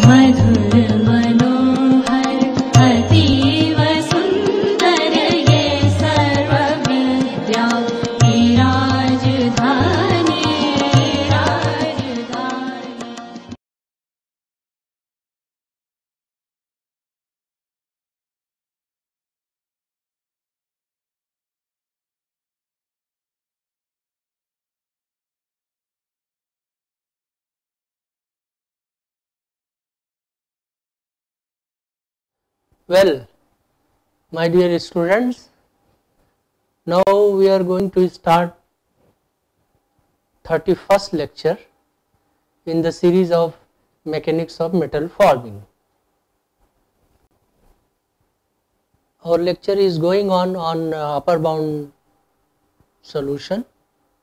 मधुर मनोहर अतीव सुंदर ये सर्व विद्या की राजधानी राजधानी। Well, my dear students, now we are going to start 31st lecture in the series of mechanics of metal forming. Our lecture is going on upper bound solution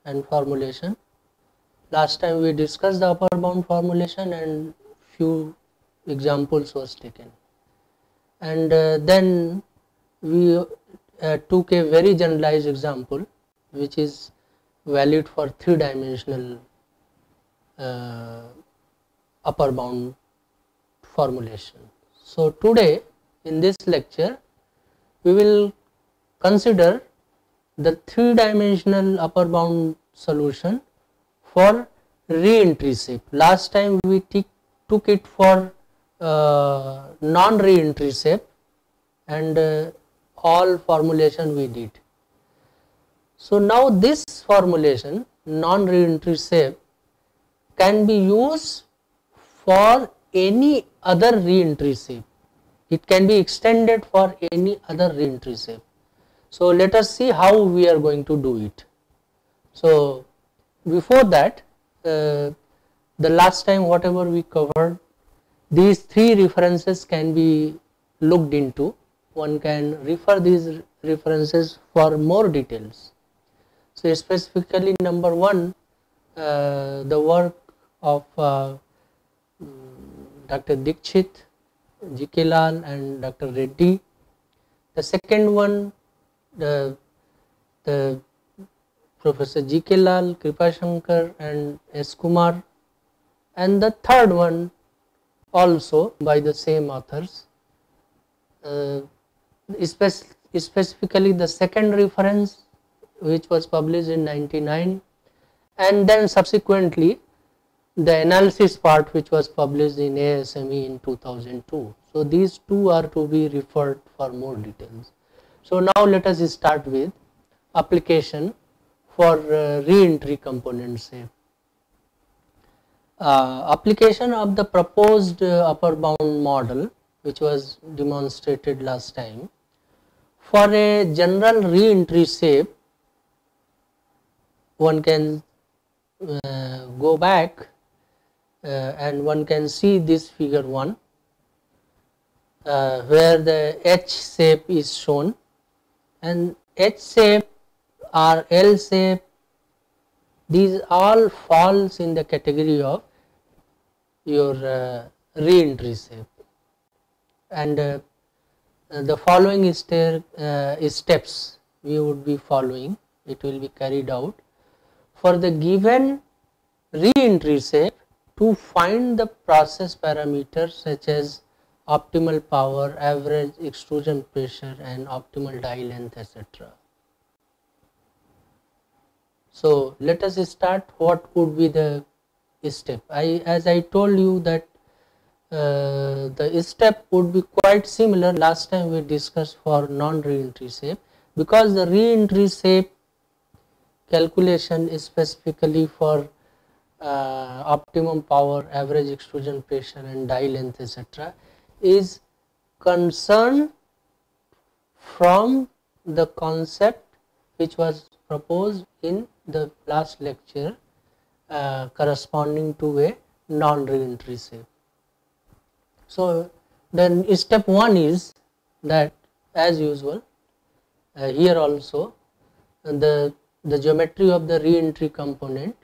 and formulation. Last time we discussed the upper bound formulation and few examples was taken. And then we took a very generalized example which is valid for 3-dimensional upper bound formulation. So today in this lecture we will consider the 3-dimensional upper bound solution for re-entry shape. Last time we took it for non-re-entry shape and all formulation we did. So now this formulation non-re-entry shape can be used for any other re-entry shape. It can be extended for any other re-entry shape. So let us see how we are going to do it. So before that, the last time whatever we covered, these 3 references can be looked into. One can refer these references for more details. So specifically number 1, the work of Dr. Dikshit, G.K. Lal and Dr. Reddy. The second one, the Professor G.K. Lal, Kripa Shankar and S. Kumar, and the third one also by the same authors. Specifically the second reference which was published in 1999, and then subsequently the analysis part which was published in ASME in 2002. So these 2 are to be referred for more details. So now let us start with application for re-entry component shape. Application of the proposed upper bound model which was demonstrated last time for a general re-entry shape. One can go back and one can see this figure 1 where the H shape is shown, and H shape or L shape, these all falls in the category of your re-entry shape, and the following steps we would be following. It will be carried out for the given re-entry shape to find the process parameters such as optimal power, average extrusion pressure and optimal die length, etc. So let us start. What would be the step? As I told you that the step would be quite similar. Last time we discussed for non-re-entry shape, because the re-entry shape calculation is specifically for optimum power, average extrusion pressure and die length, etc. is concerned from the concept which was proposed in the last lecture corresponding to a non-re-entry shape. So then step 1 is that, as usual, here also the geometry of the re-entry component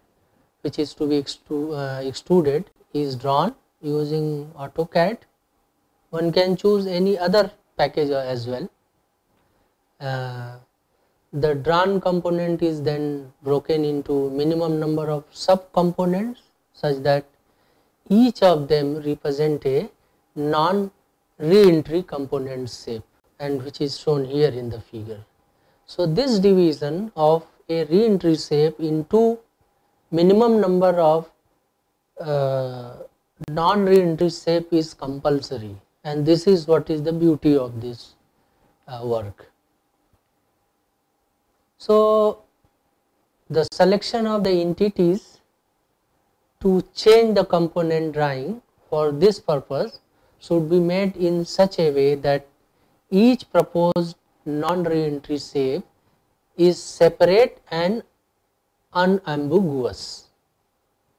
which is to be extruded is drawn using AutoCAD. One can choose any other package as well. The drawn component is then broken into minimum number of sub components such that each of them represent a non-re-entry component shape, and which is shown here in the figure. So this division of a re-entry shape into minimum number of non-re-entry shape is compulsory, and this is what is the beauty of this work. So the selection of the entities to change the component drawing for this purpose should be made in such a way that each proposed non-re-entry shape is separate and unambiguous.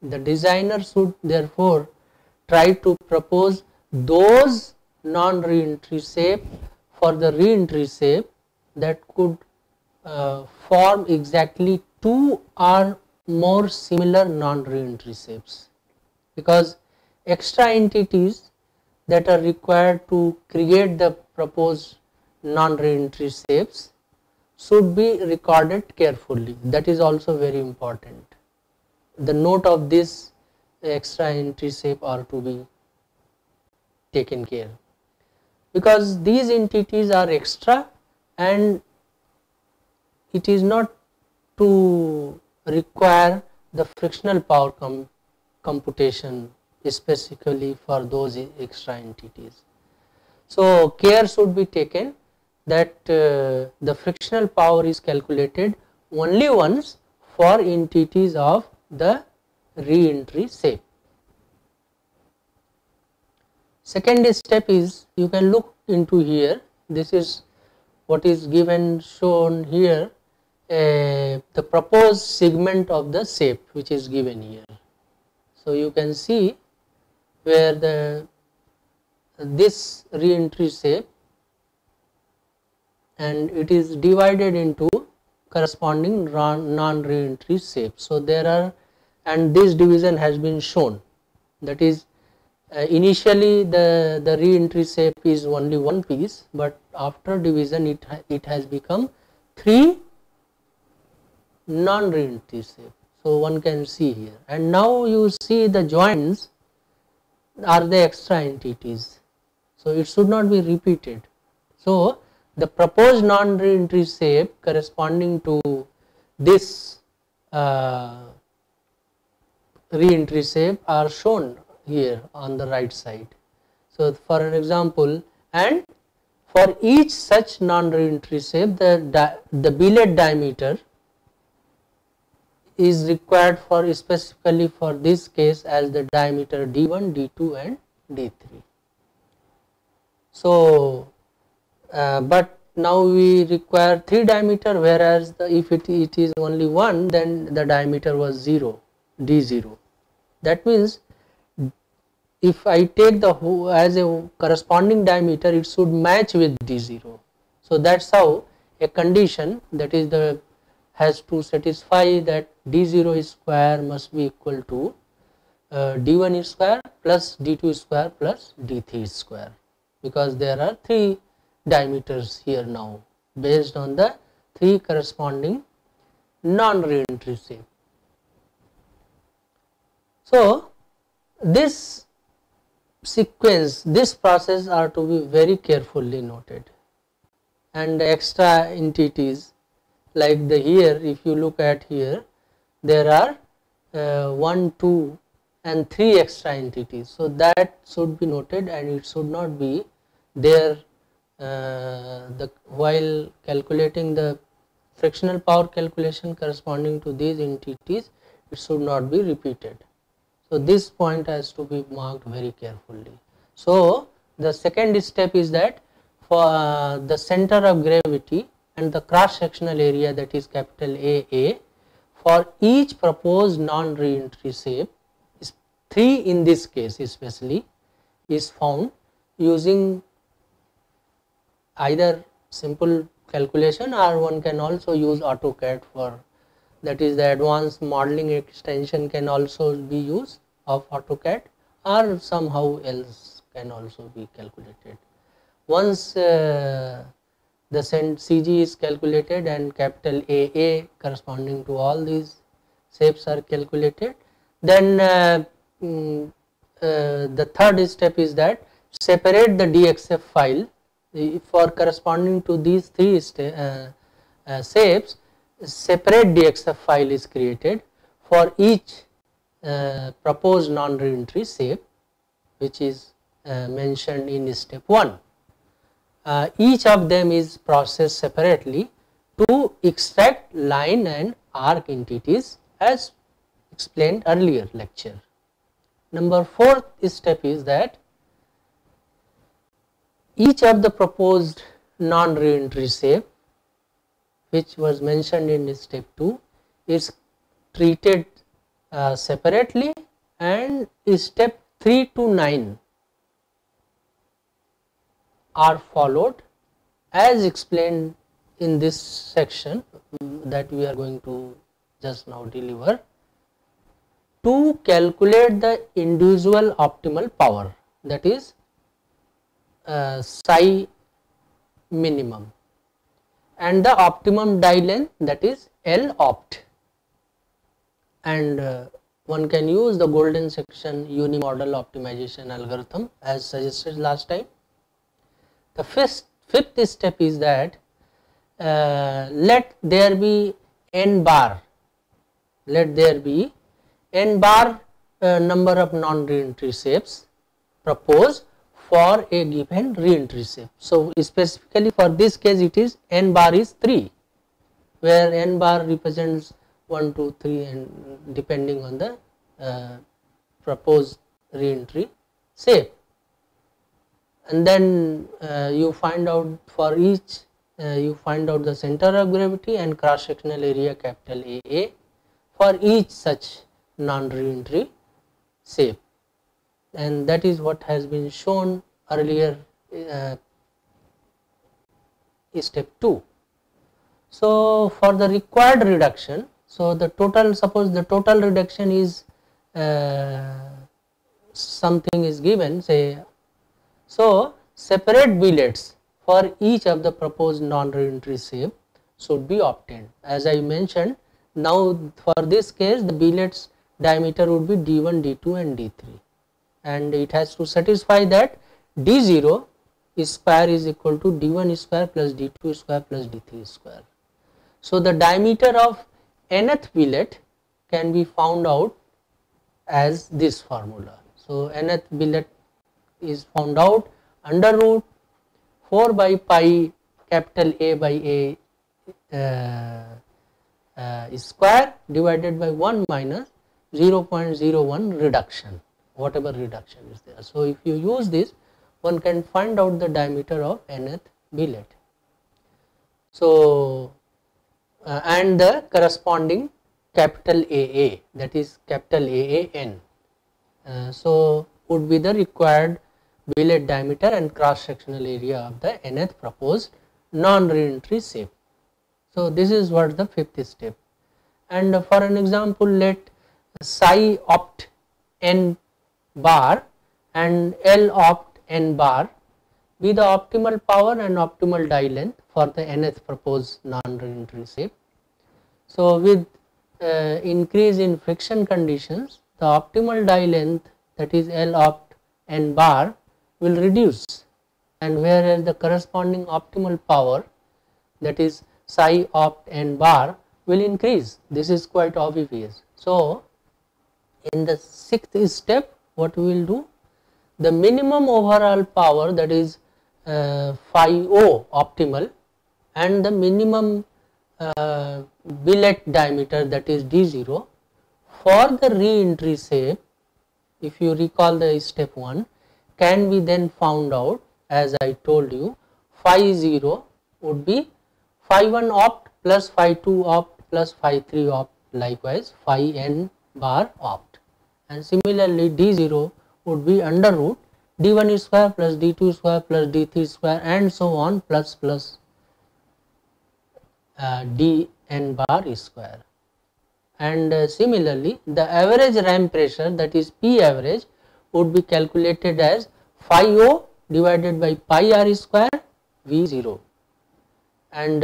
The designer should therefore try to propose those non-re-entry shape for the re-entry shape that could form exactly two or more similar non-re-entry shapes, because extra entities that are required to create the proposed non-re-entry shapes should be recorded carefully. That is also very important. The note of this extra entry shape are to be taken care, because these entities are extra and it is not to require the frictional power computation specifically for those extra entities. So care should be taken that the frictional power is calculated only once for entities of the re-entry shape. Second step is, you can look into here, this is what is given shown here, the proposed segment of the shape which is given here. So you can see where this re-entry shape, and it is divided into corresponding non-re-entry shapes. So there are, and this division has been shown, that is initially the re-entry shape is only one piece, but after division it has become three non-re-entry shape. So one can see here, and now you see the joints are the extra entities, so it should not be repeated. So the proposed non-re-entry shape corresponding to this re-entry shape are shown here on the right side. So for an example, and for each such non-re-entry shape, the billet diameter is required for specifically for this case as the diameter D1, D2 and D3. So but now we require 3 diameter, whereas if it is only 1, then the diameter was 0, D0. That means if I take the whole as a corresponding diameter, it should match with D0. So that's how a condition, that is the has to satisfy that D0 square must be equal to D1 square plus D2 square plus D3 square, because there are 3 diameters here now based on the 3 corresponding non-re-entry shape. So this sequence, this process are to be very carefully noted, and extra entities like the here, if you look at here, there are 1, 2 and 3 extra entities. So that should be noted, and it should not be there while calculating the frictional power calculation corresponding to these entities, it should not be repeated. So this point has to be marked very carefully. So the second step is that for the center of gravity and the cross sectional area, that is capital AA, for each proposed non-re-entry shape, is 3 in this case especially, is found using either simple calculation, or one can also use AutoCAD for, that is the advanced modeling extension can also be used of AutoCAD, or somehow else can also be calculated. Once the CG is calculated and capital AA corresponding to all these shapes are calculated, then the third step is that separate the DXF file for corresponding to these three shapes. Separate DXF file is created for each proposed non-reentry shape, which is mentioned in step 1. Each of them is processed separately to extract line and arc entities as explained earlier lecture. Number 4th step is that each of the proposed non-reentry shape, which was mentioned in step 2, is treated separately, and step 3 to 9 are followed as explained in this section that we are going to just now deliver, to calculate the individual optimal power, that is psi minimum, and the optimum die length, that is L opt. And one can use the golden section unimodal optimization algorithm as suggested last time. The fifth step is that let there be n bar, number of non-reentry shapes proposed for a given reentry shape. So specifically for this case it is n bar is 3, where n bar represents 1, 2, 3 and depending on the proposed reentry shape. And then you find out for each, you find out the center of gravity and cross sectional area capital AA for each such non-reentry shape, and that is what has been shown earlier step 2. So for the required reduction, so the total, suppose the total reduction is something is given, say, so separate billets for each of the proposed non-reentry shape should be obtained. As I mentioned, now for this case the billets diameter would be D1, D2 and D3, and it has to satisfy that D0 square is equal to D1 square plus D2 square plus D3 square. So the diameter of nth billet can be found out as this formula. So nth billet is found out under root 4 by pi capital A by A square divided by 1 minus 0.01 reduction, whatever reduction is there. So if you use this, one can find out the diameter of nth billet. So and the corresponding capital AA, that is capital AAN. So would be the required billet diameter and cross sectional area of the nth proposed non-reentry shape. So this is what the fifth step. And for an example, let psi opt n bar and L opt n bar be the optimal power and optimal die length for the nth proposed non-reentry shape. So with increase in friction conditions, the optimal die length, that is L opt n bar, will reduce, and whereas the corresponding optimal power, that is psi opt n bar, will increase. This is quite obvious. So in the sixth step, what we will do, the minimum overall power, that is phi O optimal, and the minimum billet diameter, that is D0, for the re-entry shape, if you recall the step 1, can be then found out. As I told you, phi 0 would be phi 1 opt plus phi 2 opt plus phi 3 opt, likewise phi n bar opt, and similarly D0 would be under root D1 square plus D2 square plus D3 square and so on plus d n bar square. And similarly the average ram pressure, that is P average, would be calculated as phi O divided by pi r square V0, and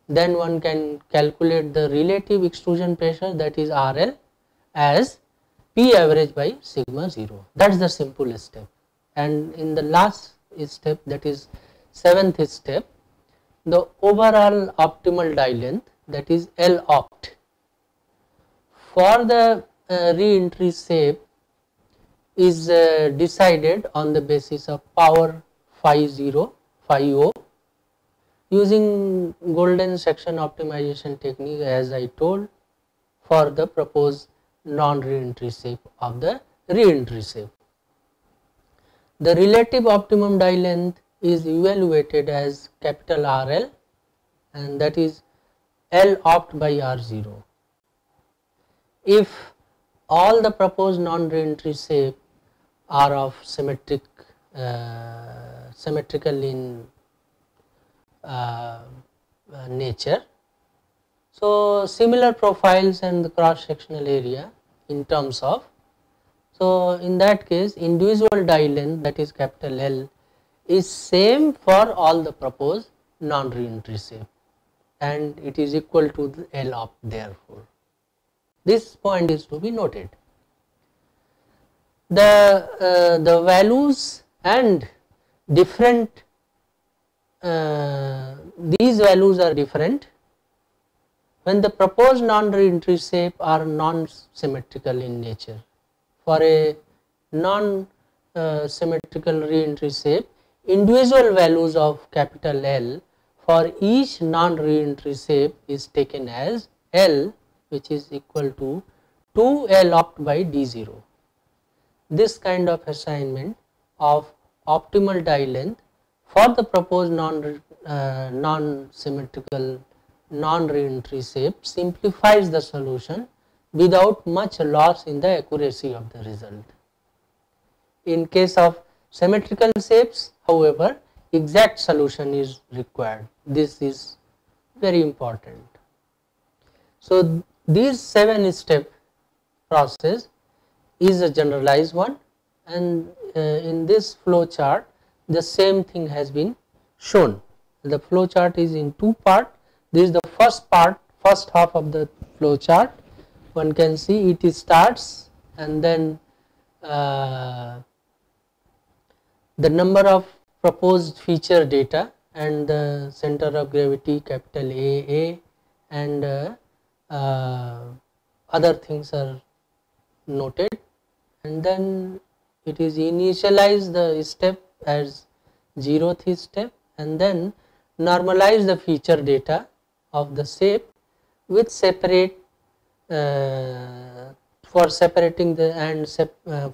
then one can calculate the relative extrusion pressure, that is RL, as P average by sigma 0. That is the simple step. And in the last step, that is 7th step, the overall optimal die length, that is L opt, for the re-entry shape is decided on the basis of power phi 0, phi o, using golden section optimization technique, as I told, for the proposed non-re-entry shape of the re-entry shape. The relative optimum die length is evaluated as capital RL, and that is L opt by R0. If all the proposed non-re-entry shape are of symmetrical in nature, so similar profiles and the cross sectional area in terms of, so in that case individual die length, that is capital L, is same for all the proposed non-re-entry shape, and it is equal to the L opt. Therefore, this point is to be noted. The values and different, these values are different when the proposed non-re-entry shape are non-symmetrical in nature. For a non-symmetrical re-entry shape, individual values of capital L for each non-re-entry shape is taken as L, which is equal to 2 L opt by D0. This kind of assignment of optimal die length for the proposed non-symmetrical non-re-entry shape simplifies the solution without much loss in the accuracy of the result. In case of symmetrical shapes, however, exact solution is required. This is very important. So, this 7-step process is a generalized one, and in this flow chart the same thing has been shown. The flow chart is in two parts. This is the first part, first half of the flow chart. One can see it starts, and then the number of proposed feature data and the center of gravity capital A and other things are noted, and then it is initialize the step as 0th step, and then normalize the feature data of the shape with separate for separating the and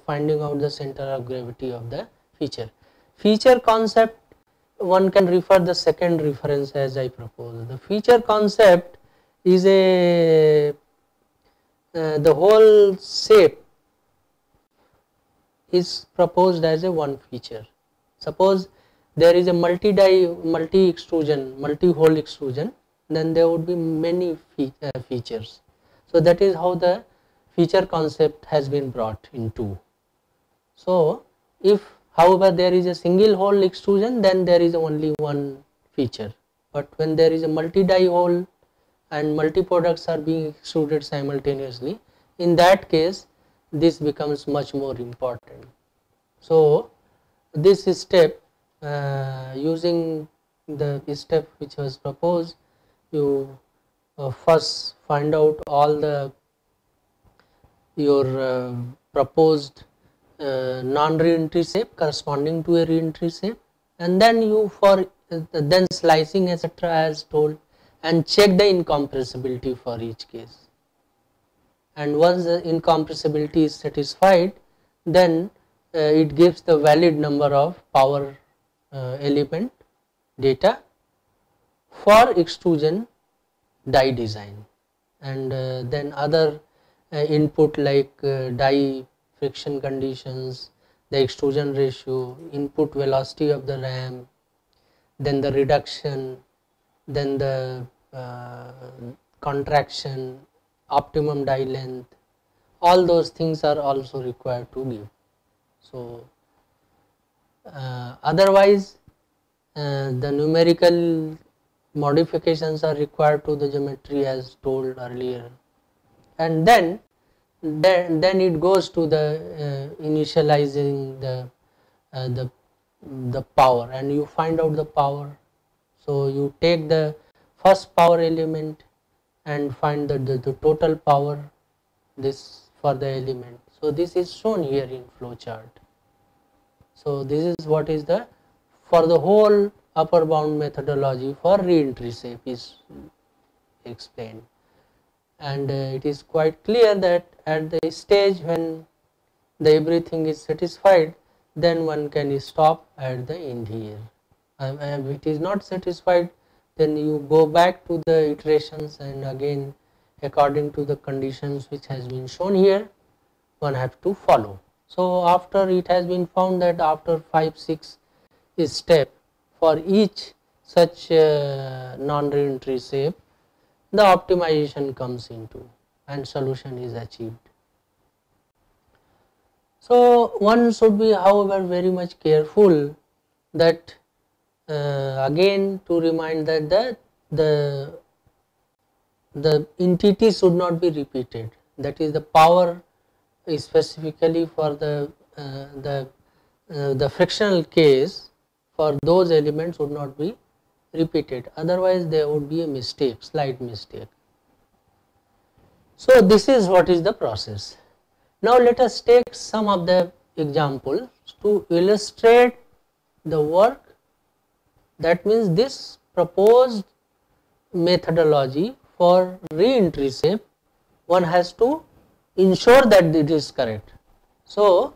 finding out the center of gravity of the feature. Feature concept, one can refer the second reference as I propose. The feature concept is a the whole shape is proposed as a one feature. Suppose there is a multi-die, multi-extrusion, multi-hole extrusion, then there would be many features. So that is how the feature concept has been brought into. So if however there is a single hole extrusion, then there is only one feature, but when there is a multi-die hole and multi products are being extruded simultaneously, in that case this becomes much more important. So this step, using the step which was proposed, you first find out all the your proposed non-re-entry shape corresponding to a re-entry shape, and then you for then slicing etc. as told, and check the incompressibility for each case. And once the incompressibility is satisfied, then it gives the valid number of power element data for extrusion die design, and then other input like die friction conditions, the extrusion ratio, input velocity of the RAM, then the reduction, then the contraction, optimum die length, all those things are also required to give. So otherwise the numerical modifications are required to the geometry as told earlier, and then then it goes to the initializing the power, and you find out the power. So you take the first power element and find the total power this for the element. So this is shown here in flow chart. So this is what is the for the whole upper bound methodology for re-entry shape is explained, and it is quite clear that at the stage when the everything is satisfied, then one can stop at the end here. If it is not satisfied, then you go back to the iterations, and again according to the conditions which has been shown here, one have to follow. So after it has been found that after 5-6 step for each such non-reentry shape, the optimization comes into and solution is achieved. So one should be, however, very much careful that again to remind that the entity should not be repeated, that is the power specifically for the frictional case for those elements would not be repeated, otherwise there would be a mistake, slight mistake. So this is what is the process. Now let us take some of the examples to illustrate the work. That means this proposed methodology for re-entry shape, one has to ensure that it is correct. So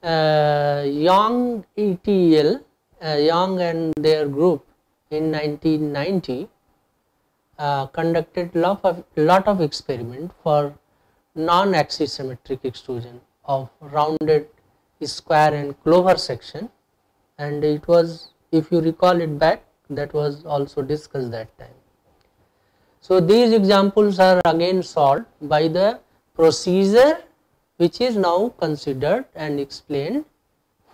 Young et al, Young and their group in 1990 conducted lot of experiment for non-axis symmetric extrusion of rounded square and clover section, and it was, if you recall it back, that was also discussed that time. So these examples are again solved by the procedure which is now considered and explained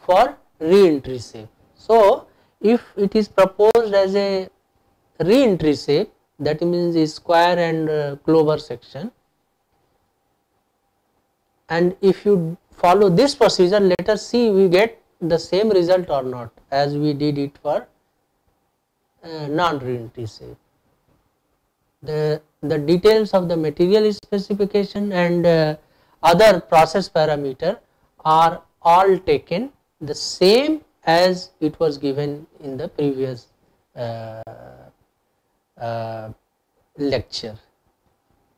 for re-entry shape. So if it is proposed as a re-entry shape, that means a square and clover section, and if you follow this procedure, let us see we get the same result or not as we did it for non-re-entry shape. The details of the material specification and other process parameter are all taken the same as it was given in the previous lecture.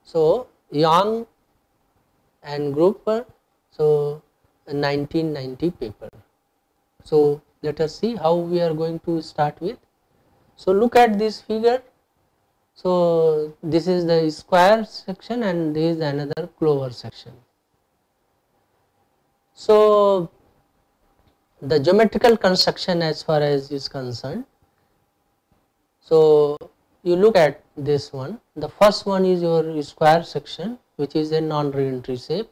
So Young and group, so 1990 paper. So let us see how we are going to start with. So look at this figure. So this is the square section and this is another clover section. So the geometrical construction as far as is concerned, so you look at this one. The first one is your square section, which is a non-re-entry shape,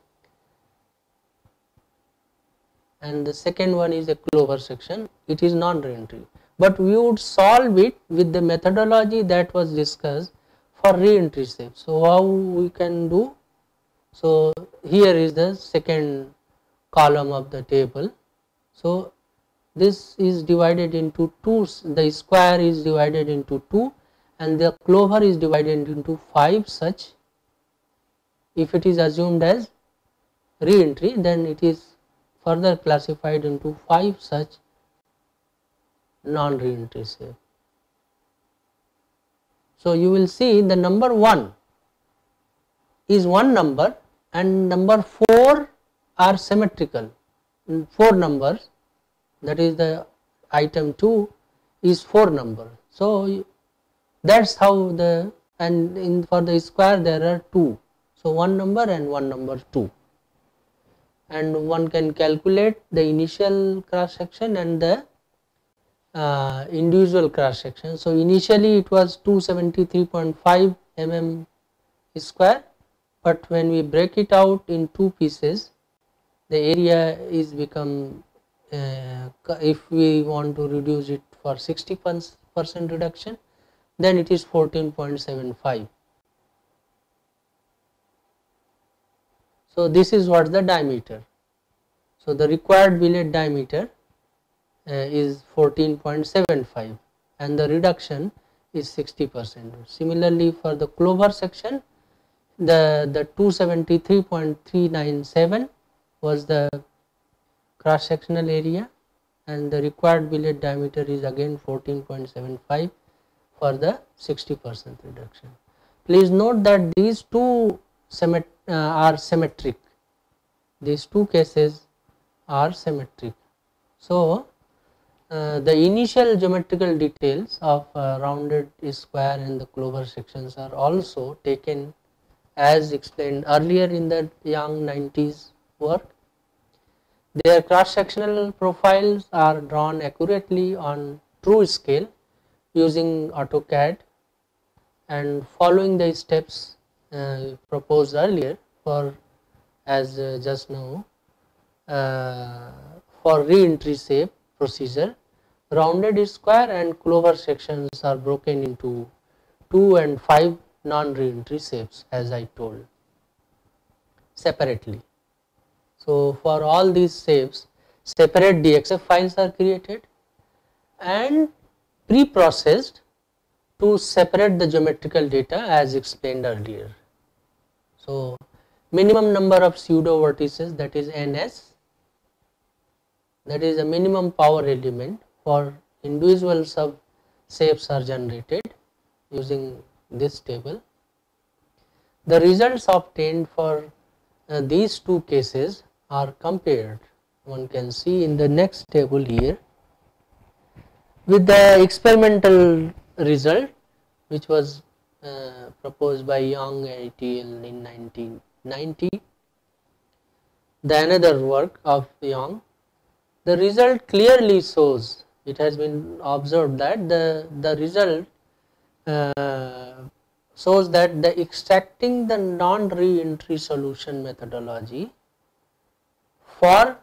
and the second one is a clover section, it is non-re-entry, but we would solve it with the methodology that was discussed for re-entry shape. So how we can do? So here is the second column of the table. So this is divided into two, the square is divided into 2 and the clover is divided into 5 such. If it is assumed as re-entry, then it is further classified into 5 such non-re-entry shape. So you will see the number 1 is one number and number 4 are symmetrical, 4 numbers, that is the item 2 is 4 number. So that's how the, and in for the square there are 2, so one number and one number 2, and one can calculate the initial cross section and the individual cross section. So initially it was 273.5 mm square, but when we break it out in 2 pieces, the area is become, if we want to reduce it for 60% reduction, then it is 14.75. So this is what the diameter. So the required billet diameter is 14.75 and the reduction is 60%. Similarly, for the clover section, the 273.397 was the cross sectional area and the required billet diameter is again 14.75 for the 60% reduction. Please note that these two are symmetric. These two cases are symmetric. So the initial geometrical details of rounded square and the clover sections are also taken as explained earlier in the Young 90s work. Their cross-sectional profiles are drawn accurately on true scale using AutoCAD and following the steps proposed earlier for as just now for re-entry shape procedure. Rounded square and clover sections are broken into 2 and 5 non-re-entry shapes as I told separately. So for all these shapes, separate DXF files are created and pre-processed to separate the geometrical data as explained earlier. So minimum number of pseudo vertices, that is NS, that is a minimum power element for individual sub shapes are generated using this table. The results obtained for these two cases are compared, one can see in the next table here, with the experimental result which was proposed by Young et al. In 1990, the another work of Young. The result clearly shows, it has been observed that the result shows that the extracting the non-re-entry solution methodology for,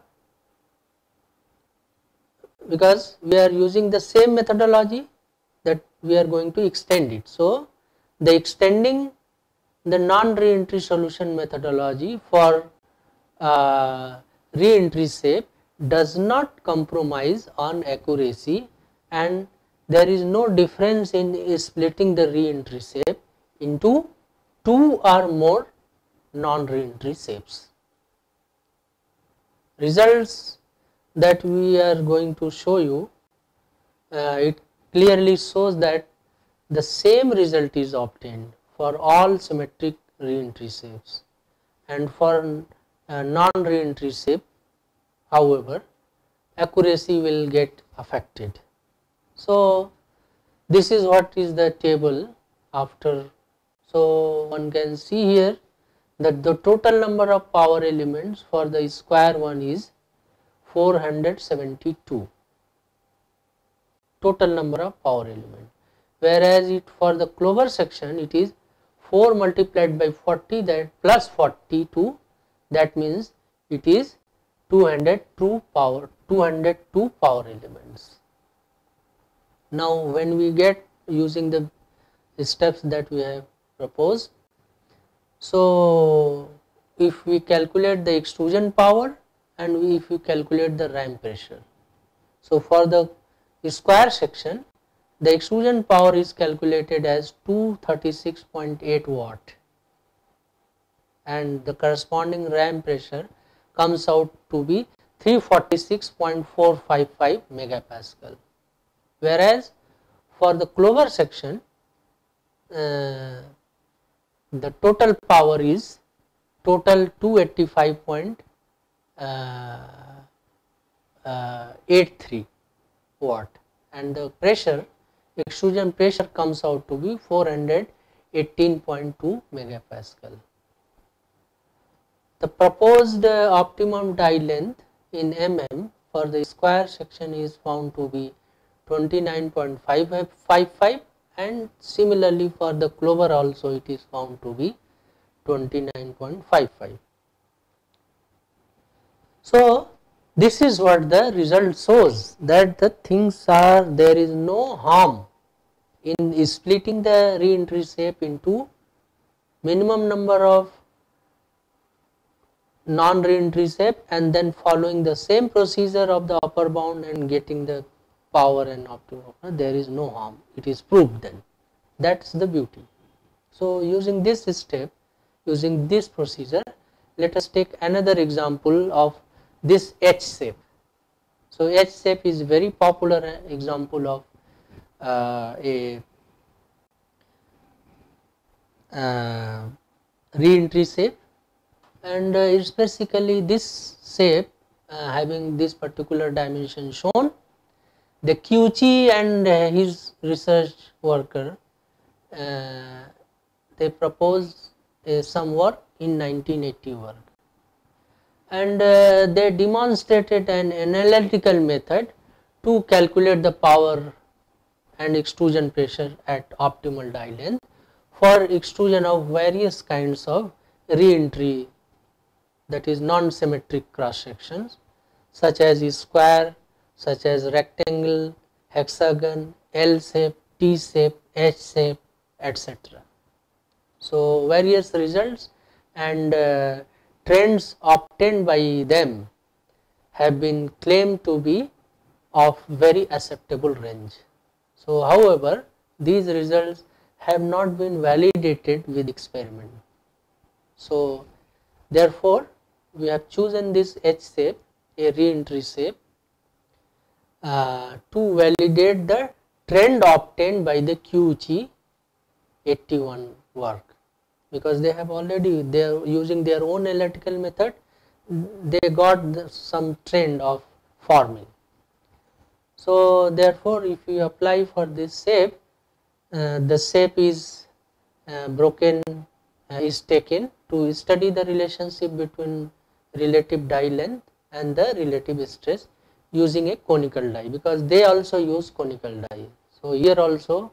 because we are using the same methodology that we are going to extend it. So the extending the non-re-entry solution methodology for re-entry shape does not compromise on accuracy and there is no difference in splitting the re-entry shape into 2 or more non-re-entry shapes. Results that we are going to show you, it clearly shows that the same result is obtained for all symmetric re-entry shapes and for non-re-entry shape, however, accuracy will get affected. So this is what is the table after. So one can see here that the total number of power elements for the square one is 472, total number of power element, whereas it for the clover section it is 4 multiplied by 40, that plus 42, that means it is 202 power elements. Now when we get using the steps that we have proposed, so if we calculate the extrusion power and if we calculate the ram pressure, so for the square section the extrusion power is calculated as 236.8 watt and the corresponding ram pressure comes out to be 346.455 megapascal, whereas for the clover section the total power is total 285.83 watt and the pressure, extrusion pressure comes out to be 418.2 megapascal. The proposed optimum die length in mm for the square section is found to be 29.555 and similarly for the clover also it is found to be 29.55. So this is what the result shows, that the things are, there is no harm in splitting the re-entry shape into minimum number of non-reentry shape and then following the same procedure of the upper bound and getting the power and optimum, there is no harm. It is proved then. That is the beauty. So, using this step, using this procedure, let us take another example of this H shape. So, H shape is very popular example of a re-entry shape, and it is basically this shape having this particular dimension shown. The Qiuqi and his research worker they proposed some work in 1980 work, and they demonstrated an analytical method to calculate the power and extrusion pressure at optimal die length for extrusion of various kinds of re-entry, that is non-symmetric cross sections such as square, such as rectangle, hexagon, L shape, T shape, H shape, etc. So, various results and trends obtained by them have been claimed to be of very acceptable range. So, however, these results have not been validated with experiment. So, therefore, we have chosen this H shape, a re-entry shape, to validate the trend obtained by the Qiuqi 81 work, because they have already, they are using their own analytical method, they got some trend of forming. So, therefore, if you apply for this shape, the shape is broken, is taken to study the relationship between relative die length and the relative stress using a conical die, because they also use conical die. So, here also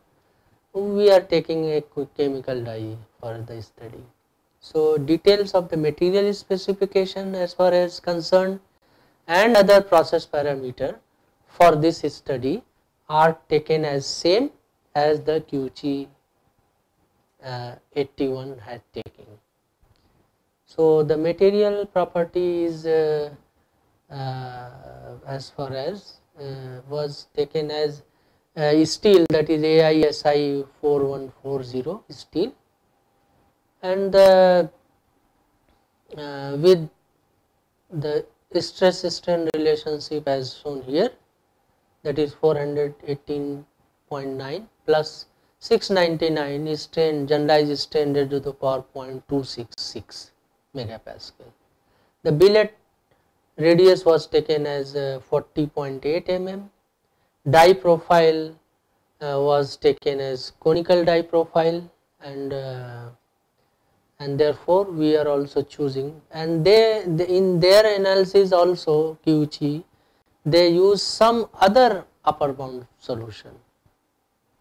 we are taking a chemical die for the study. So, details of the material specification as far as concerned and other process parameter for this study are taken as same as the Qiuqi 81 had taken. So, the material property is as far as was taken as steel, that is AISI 4140 steel, and with the stress strain relationship as shown here, that is 418.9 plus 699 strain, generalized strain rate to the power 0.266 megapascal. The billet radius was taken as 40.8 mm. Die profile was taken as conical die profile, and therefore we are also choosing, and they in their analysis also Qiuqi, they use some other upper bound solution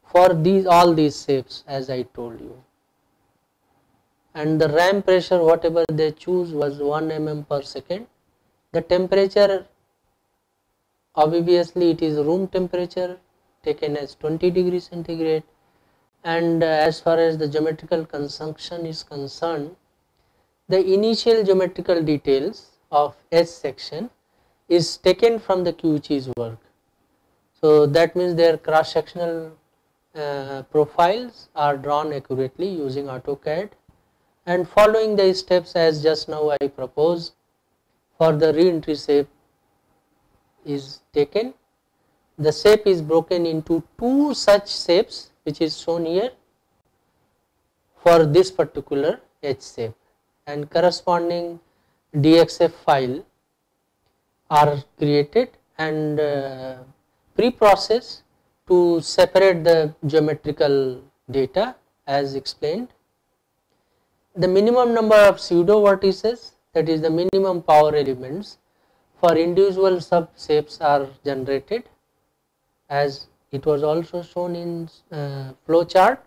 for these all these shapes as I told you, and the ram pressure whatever they choose was 1 mm per second. The temperature, obviously it is room temperature taken as 20 degrees centigrade, and as far as the geometrical construction is concerned, the initial geometrical details of H section is taken from the Qiuqi's work. So, that means their cross sectional profiles are drawn accurately using AutoCAD, and following the steps as just now I proposed for the re-entry shape is taken. The shape is broken into two such shapes which is shown here for this particular H shape, and corresponding DXF file are created and pre-processed to separate the geometrical data as explained. The minimum number of pseudo vertices, that is the minimum power elements for individual sub shapes are generated, as it was also shown in flow chart,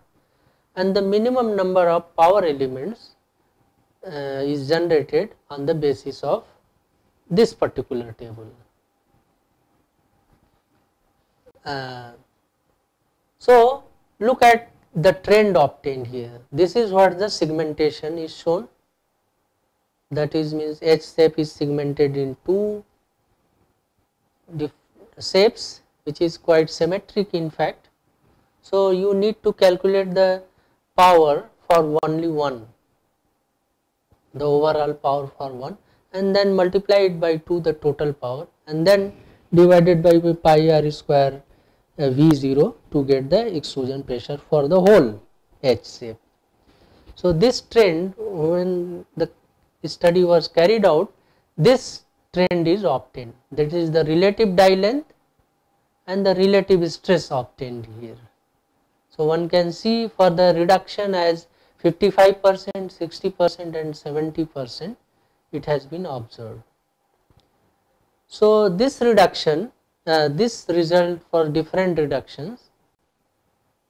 and the minimum number of power elements is generated on the basis of this particular table. So, look at the trend obtained here. This is what the segmentation is shown. that is means H shape is segmented in two shapes which is quite symmetric in fact. So, you need to calculate the power for only one, the overall power for one, and then multiply it by 2 the total power, and then divided by pi r square V0 to get the extrusion pressure for the whole H shape. So, this trend, when the study was carried out, this trend is obtained, that is the relative die length and the relative stress obtained here. So, one can see for the reduction as 55%, 60% and 70% it has been observed. So, this reduction, this result for different reductions,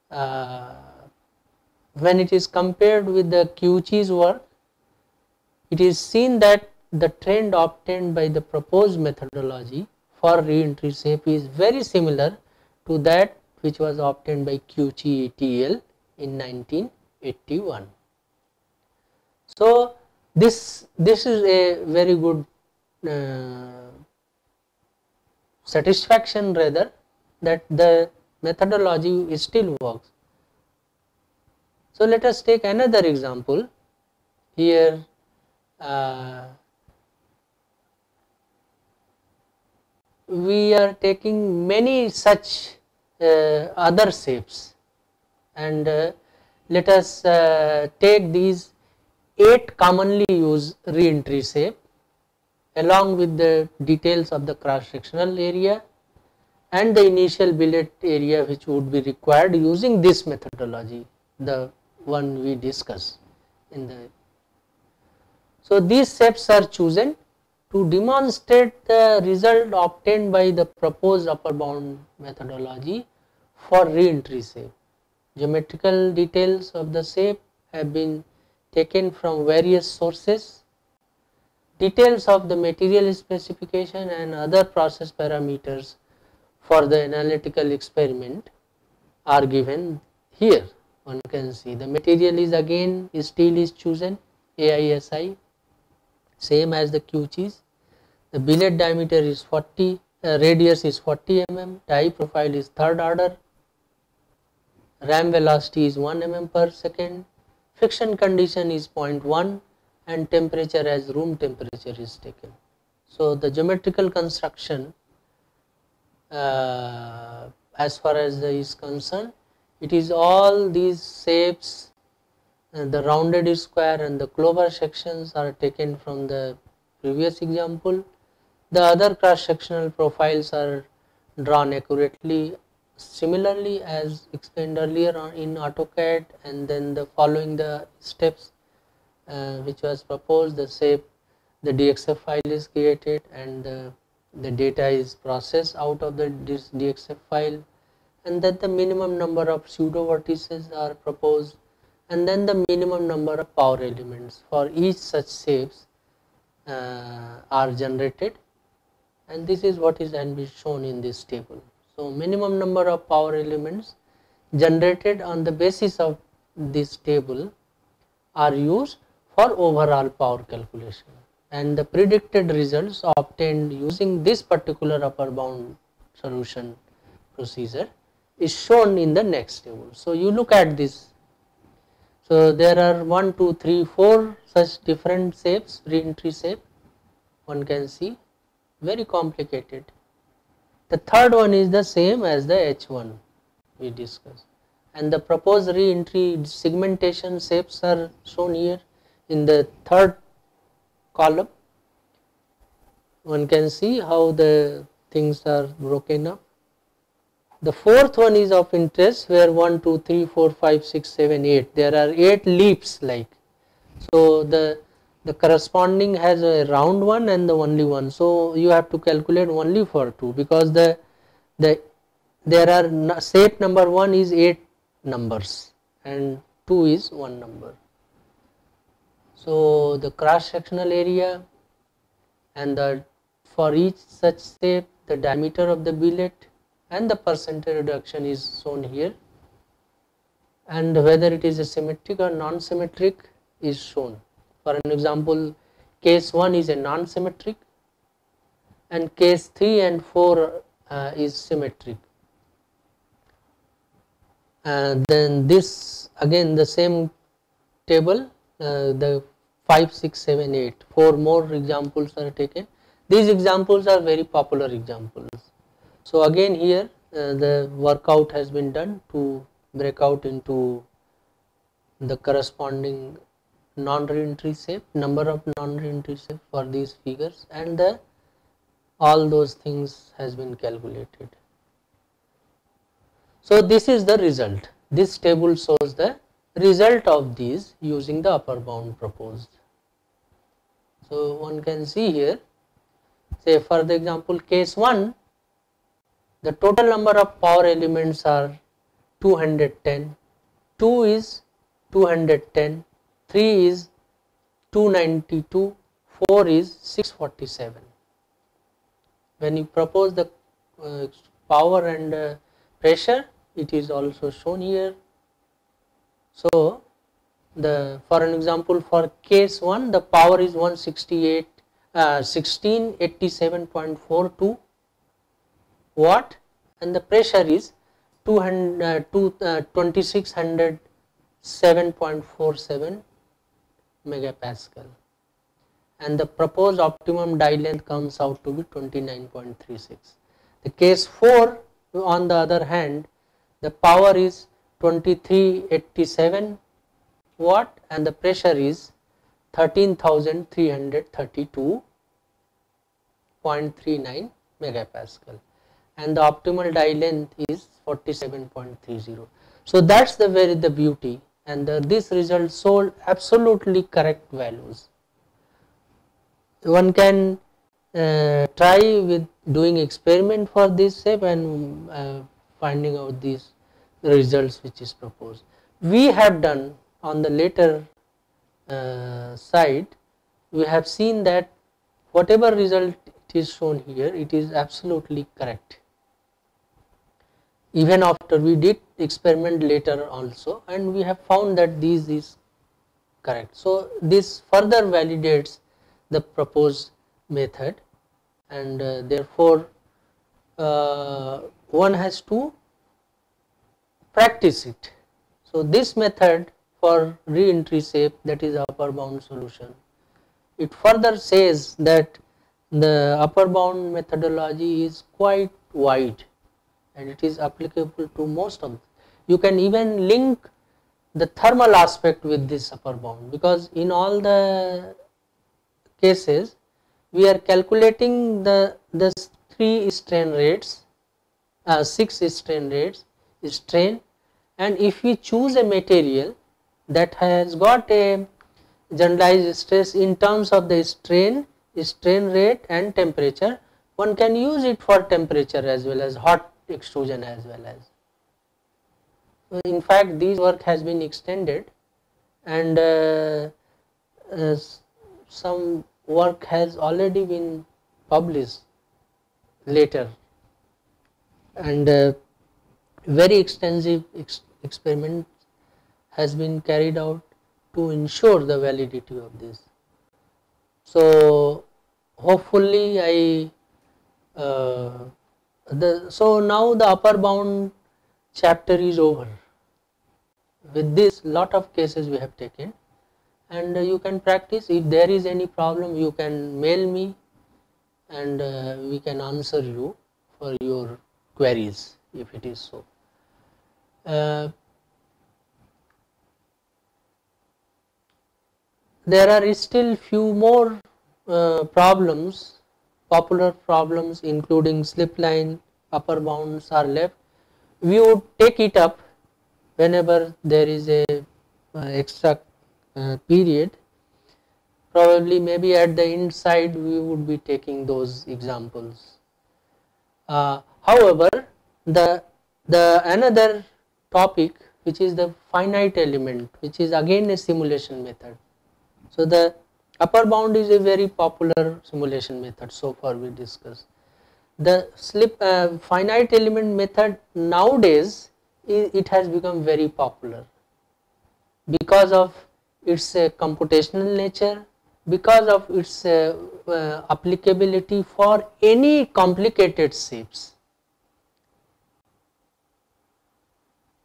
when it is compared with the Kiuchi's work, it is seen that the trend obtained by the proposed methodology for re-entry shape is very similar to that which was obtained by Kiuchi et al. In 1981. So, this is a very good satisfaction rather, that the methodology still works. So, let us take another example here. We are taking many such other shapes, and let us take these 8 commonly used re-entry shape along with the details of the cross sectional area and the initial billet area which would be required using this methodology, the one we discussed in the. So, these shapes are chosen to demonstrate the result obtained by the proposed upper bound methodology for re-entry shape. Geometrical details of the shape have been taken from various sources. Details of the material specification and other process parameters for the analytical experiment are given here. One can see the material is again steel is chosen, AISI, same as the Kiuchi's. The billet diameter is 40, radius is 40 mm, die profile is third order, ram velocity is 1 mm per second, friction condition is 0.1 and temperature as room temperature is taken. So, the geometrical construction as far as is concerned, it is all these shapes, the rounded square and the clover sections are taken from the previous example. The other cross sectional profiles are drawn accurately similarly as explained earlier on in AutoCAD, and then the following the steps which was proposed, the shape, the DXF file is created and the data is processed out of the DXF file, and then the minimum number of pseudo vertices are proposed, and then the minimum number of power elements for each such shapes are generated, and this is what is shown in this table. So, minimum number of power elements generated on the basis of this table are used for overall power calculation, and the predicted results obtained using this particular upper bound solution procedure is shown in the next table. So, you look at this. So, there are 1, 2, 3, 4 such different shapes, re-entry shape, one can see, very complicated. The third one is the same as the H1 we discussed, and the proposed re-entry segmentation shapes are shown here in the third column. One can see how the things are broken up. The fourth one is of interest, where 1, 2, 3, 4, 5, 6, 7, 8. There are 8 leaps like. So, the corresponding has a round one and the only one. So, you have to calculate only for 2, because there are shape number 1 is 8 numbers and 2 is 1 number. So, the cross sectional area and for each such shape, the diameter of the billet and the percentage reduction is shown here, and whether it is a symmetric or non-symmetric is shown. For an example, case 1 is a non-symmetric, and case 3 and 4 is symmetric. Then this again the same table, the 5, 6, 7, 8, 4 more examples are taken. These examples are very popular examples. So again here the workout has been done to break out into the corresponding non-reentry shape, number of non-reentry shape for these figures, and all those things has been calculated. So this is the result. This table shows the result of these using the upper bound proposed. So one can see here, say for the example case 1, the total number of power elements are 210, 2 is 210, 3 is 292, 4 is 647. When you propose the power and pressure, it is also shown here. So for an example, for case 1 the power is 1687.42 watt and the pressure is 2607.47 megapascal, and the proposed optimum die length comes out to be 29.36. The case 4 on the other hand, the power is 2387 watt and the pressure is 13,332.39 megapascal, and the optimal die length is 47.30. So that's the beauty, and this result showed absolutely correct values. One can try with doing experiment for this shape and finding out these results which is proposed. We have done on the later side, we have seen that whatever result it is shown here, it is absolutely correct. Even after we did experiment later also, and we have found that this is correct. So this further validates the proposed method, and therefore one has to practice it. So this method for re-entry shape, that is upper bound solution, it further says that the upper bound methodology is quite wide and it is applicable to most of them. You can even link the thermal aspect with this upper bound, because in all the cases we are calculating the 3 strain rates, 6 strain rates, strain, and if we choose a material that has got a generalized stress in terms of the strain rate and temperature, one can use it for temperature as well as hot extrusion as well as. So in fact this work has been extended, and some work has already been published later, and very extensive experiment has been carried out to ensure the validity of this. So hopefully so now the upper bound chapter is over. With this lot of cases we have taken, and you can practice. If there is any problem, you can mail me and we can answer you for your queries if it is so. There are still few more problems, popular problems, including slip line, upper bounds are left. We would take it up whenever there is a extra period. Probably maybe at the inside we would be taking those examples. However, the another topic, which is the finite element, which is again a simulation method. So the upper bound is a very popular simulation method so far we discussed. The finite element method nowadays, it has become very popular because of its computational nature because of its applicability for any complicated shapes.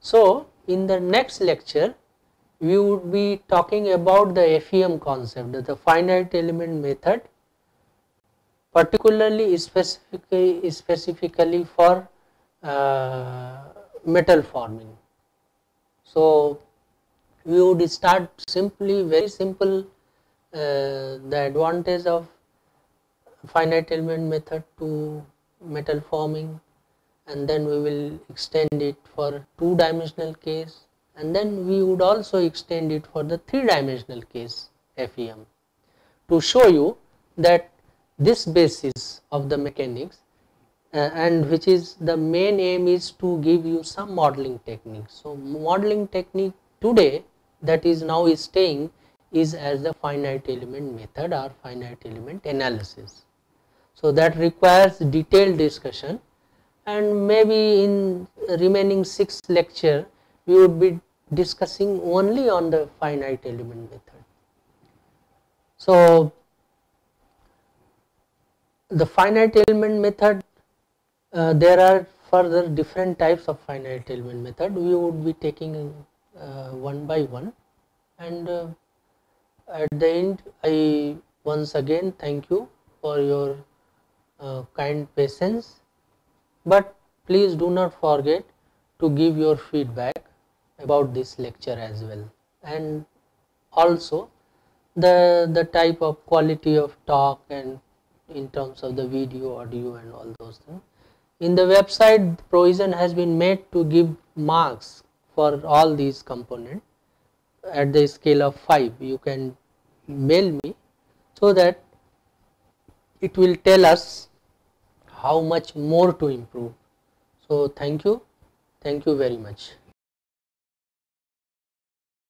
So, in the next lecture we would be talking about the FEM concept, the finite element method, particularly specifically for metal forming. So, we would start simply, very simple, the advantage of finite element method to metal forming, and then we will extend it for 2-dimensional case, and then we would also extend it for the 3-dimensional case FEM, to show you that this basis of the mechanics and which is the main aim is to give you some modeling technique. So, modeling technique today that is now staying is as the finite element method or finite element analysis. So, that requires detailed discussion, and maybe in remaining 6 lecture we would be discussing only on the finite element method. So, the finite element method, there are further different types of finite element method. We would be taking one by one, and at the end I once again thank you for your kind patience, but please do not forget to give your feedback about this lecture as well, and also the type of quality of talk and in terms of the video, audio and all those things. In the website, provision has been made to give marks for all these components at the scale of 5. You can mail me so that it will tell us how much more to improve. So, thank you very much.